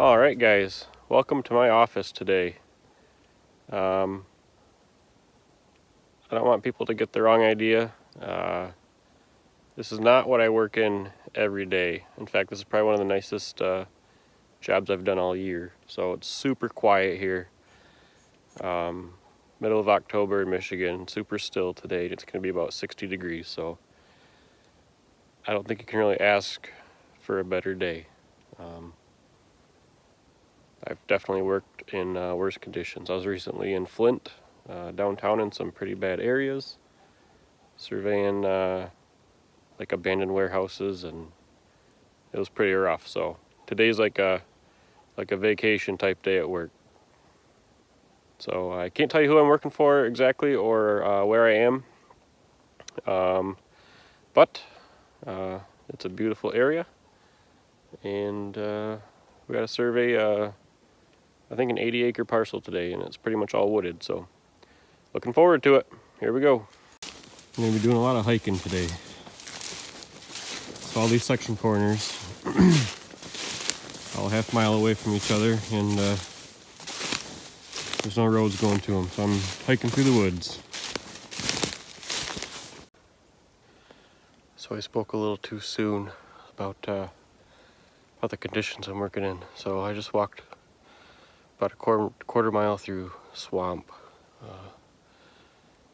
Alright guys, welcome to my office today. I don't want people to get the wrong idea. This is not what I work in every day. In fact, this is probably one of the nicest jobs I've done all year. So it's super quiet here. Middle of October in Michigan, super still today. It's going to be about 60 degrees, so I don't think you can really ask for a better day. I've definitely worked in worse conditions. I was recently in Flint, downtown, in some pretty bad areas, surveying like abandoned warehouses, and it was pretty rough. So today's like a vacation type day at work. So I can't tell you who I'm working for exactly or where I am, but it's a beautiful area, and we got to survey I think an 80-acre parcel today, and it's pretty much all wooded, so looking forward to it. Here we go. I'm going to be doing a lot of hiking today. So all these section corners, all half mile away from each other, and there's no roads going to them, so I'm hiking through the woods. So I spoke a little too soon about the conditions I'm working in. So I just walked about a quarter mile through swamp.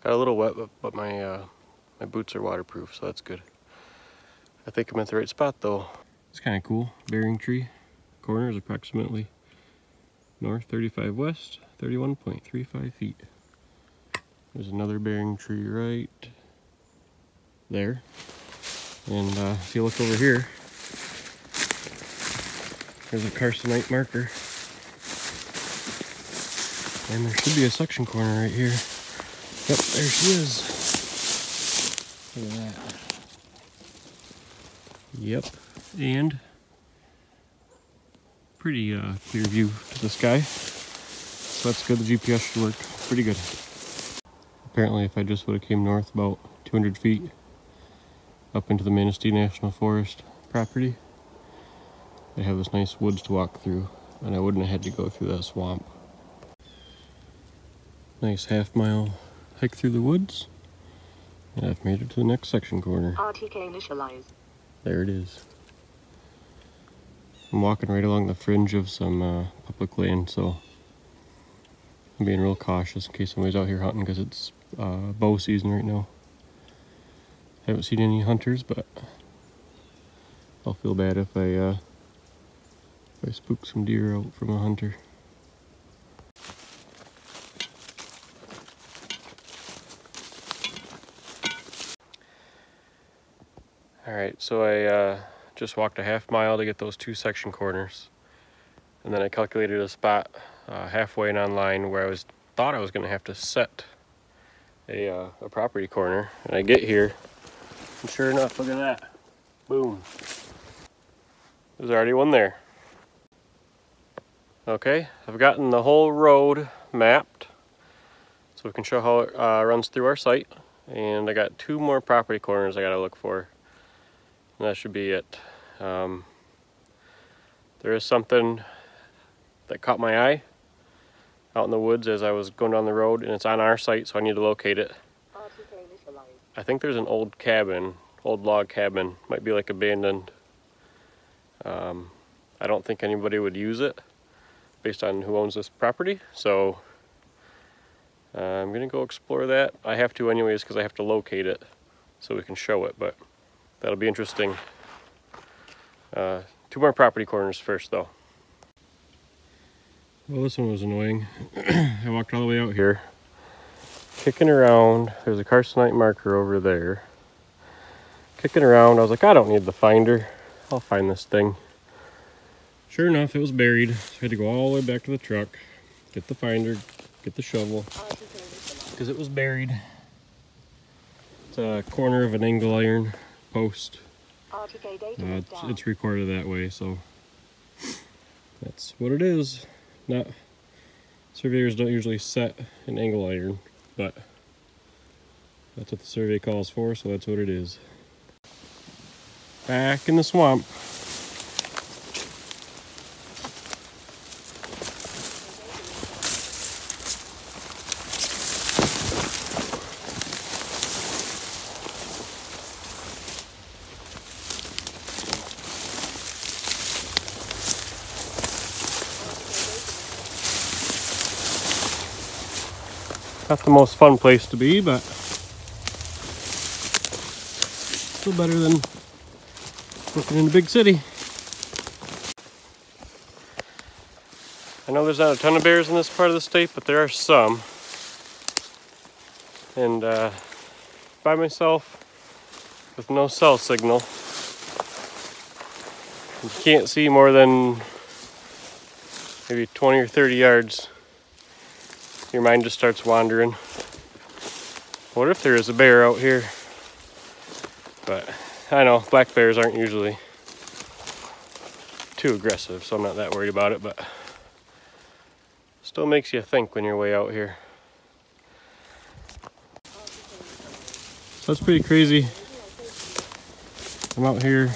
Got a little wet, but my boots are waterproof, so that's good. I think I'm at the right spot though. It's kind of cool. Bearing tree. Corner is approximately north 35 west, 31.35 feet. There's another bearing tree right there. And if you look over here, there's a carcinite marker. And there should be a suction corner right here. Yep, there she is. Look at that. Yep, and pretty clear view to the sky. So that's good, the GPS should work pretty good. Apparently if I just would have came north about 200 feet up into the Manistee National Forest property, they have this nice woods to walk through, and I wouldn't have had to go through that swamp. Nice half-mile hike through the woods, and I've made it to the next section corner. RTK initialize. There it is. I'm walking right along the fringe of some public land, so I'm being real cautious in case somebody's out here hunting, because it's bow season right now. Haven't seen any hunters, but I'll feel bad if I spook some deer out from a hunter. Alright, so I just walked a half mile to get those two section corners, and then I calculated a spot halfway in online where I thought I was going to have to set a property corner, and I get here, and sure enough, look at that. Boom. There's already one there. Okay, I've gotten the whole road mapped so we can show how it runs through our site, and I got two more property corners I got to look for, and that should be it. There is something that caught my eye out in the woods as I was going down the road, and it's on our site, so I need to locate it. I think there's an old cabin, old log cabin, might be like abandoned. I don't think anybody would use it based on who owns this property, so I'm gonna go explore that. I have to anyways because I have to locate it so we can show it, but that'll be interesting. Two more property corners first though. Well, this one was annoying. I walked all the way out here, kicking around. There's a carcinite marker over there. Kicking around, I was like, I don't need the finder. I'll find this thing. Sure enough, it was buried. So I had to go all the way back to the truck, get the finder, get the shovel, because it was buried. It's a corner of an angle iron post. It's recorded that way, so that's what it is. Not surveyors don't usually set an angle iron, but that's what the survey calls for, so that's what it is. Back in the swamp. Not the most fun place to be, but still better than working in a big city. I know there's not a ton of bears in this part of the state, but there are some. And by myself, with no cell signal, you can't see more than maybe 20 or 30 yards. Your mind just starts wandering. What if there is a bear out here? But I know black bears aren't usually too aggressive, so I'm not that worried about it, but still makes you think when you're way out here. So that's pretty crazy. I'm out here,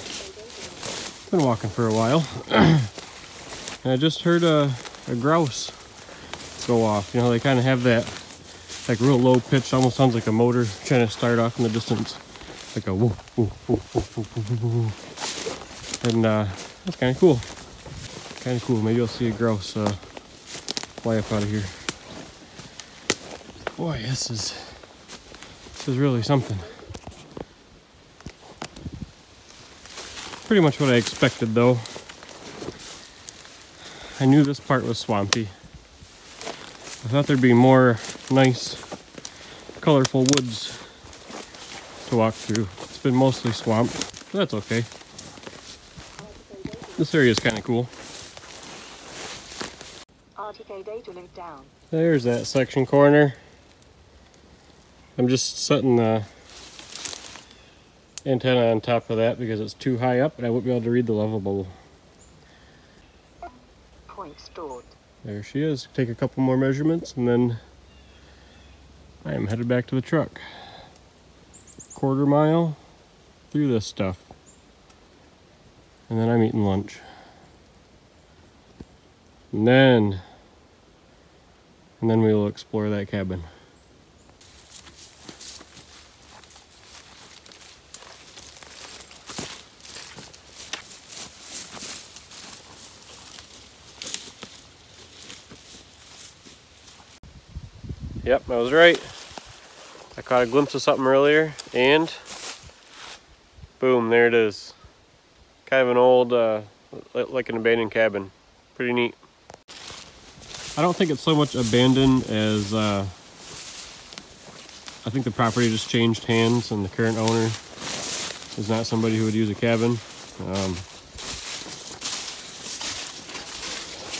been walking for a while, and I just heard a grouse go off. You know, they kind of have that like real low pitch, almost sounds like a motor trying to start off in the distance, like a woo, woo, woo, woo, woo, woo, woo. And that's kind of cool. Kind of cool. Maybe you'll see a grouse fly up out of here. Boy, this is really something. Pretty much what I expected, though. I knew this part was swampy. I thought there'd be more nice, colorful woods to walk through. It's been mostly swamp, but that's okay. This area is kind of cool. There's that section corner. I'm just setting the antenna on top of that because it's too high up and I won't be able to read the level bubble. Point stored. There she is. Take a couple more measurements and then I am headed back to the truck. Quarter mile through this stuff. And then I'm eating lunch. And then we will explore that cabin. Yep, I was right. I caught a glimpse of something earlier, and boom, there it is. Kind of an old, like an abandoned cabin. Pretty neat. I don't think it's so much abandoned as I think the property just changed hands and the current owner is not somebody who would use a cabin.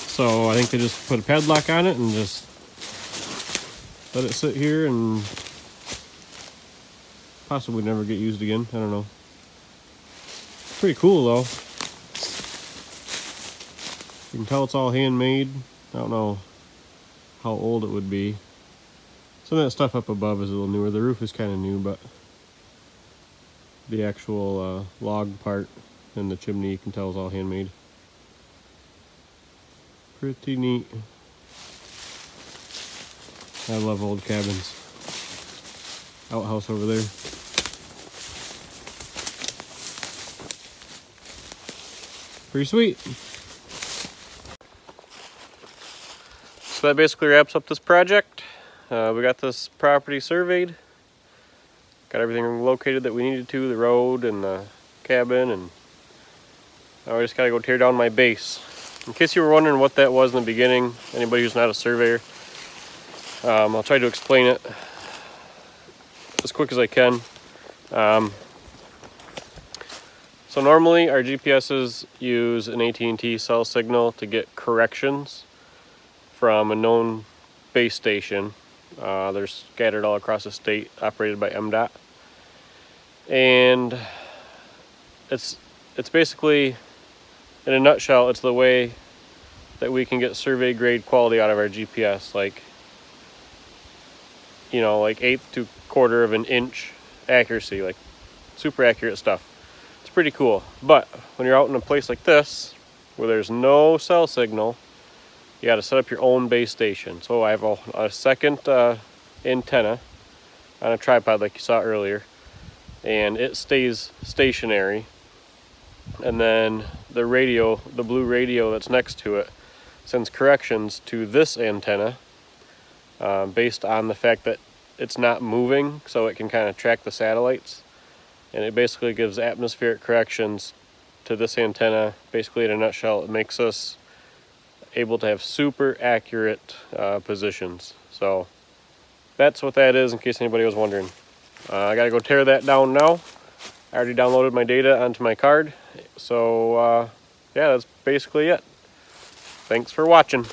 So I think they just put a padlock on it and just let it sit here and possibly never get used again. I don't know. Pretty cool though. You can tell it's all handmade. I don't know how old it would be. Some of that stuff up above is a little newer. The roof is kind of new, but the actual log part and the chimney you can tell is all handmade. Pretty neat. I love old cabins. Outhouse over there. Pretty sweet. So that basically wraps up this project. We got this property surveyed. Got everything located that we needed to, the road and the cabin, and now I just gotta go tear down my base. In case you were wondering what that was in the beginning, anybody who's not a surveyor, I'll try to explain it as quick as I can. So normally our GPSs use an AT&T cell signal to get corrections from a known base station. They're scattered all across the state, operated by MDOT. And it's basically, in a nutshell, it's the way that we can get survey grade quality out of our GPS, like, you know, like 1/8 to 1/4 of an inch accuracy, like super accurate stuff. It's pretty cool. But when you're out in a place like this, where there's no cell signal, you got to set up your own base station. So I have a second antenna on a tripod like you saw earlier, and it stays stationary. And then the radio, the blue radio that's next to it, sends corrections to this antenna, based on the fact that it's not moving, so it can kind of track the satellites. And it basically gives atmospheric corrections to this antenna. Basically, in a nutshell, it makes us able to have super accurate positions. So that's what that is, in case anybody was wondering. I gotta go tear that down now. I already downloaded my data onto my card. So yeah, that's basically it. Thanks for watching.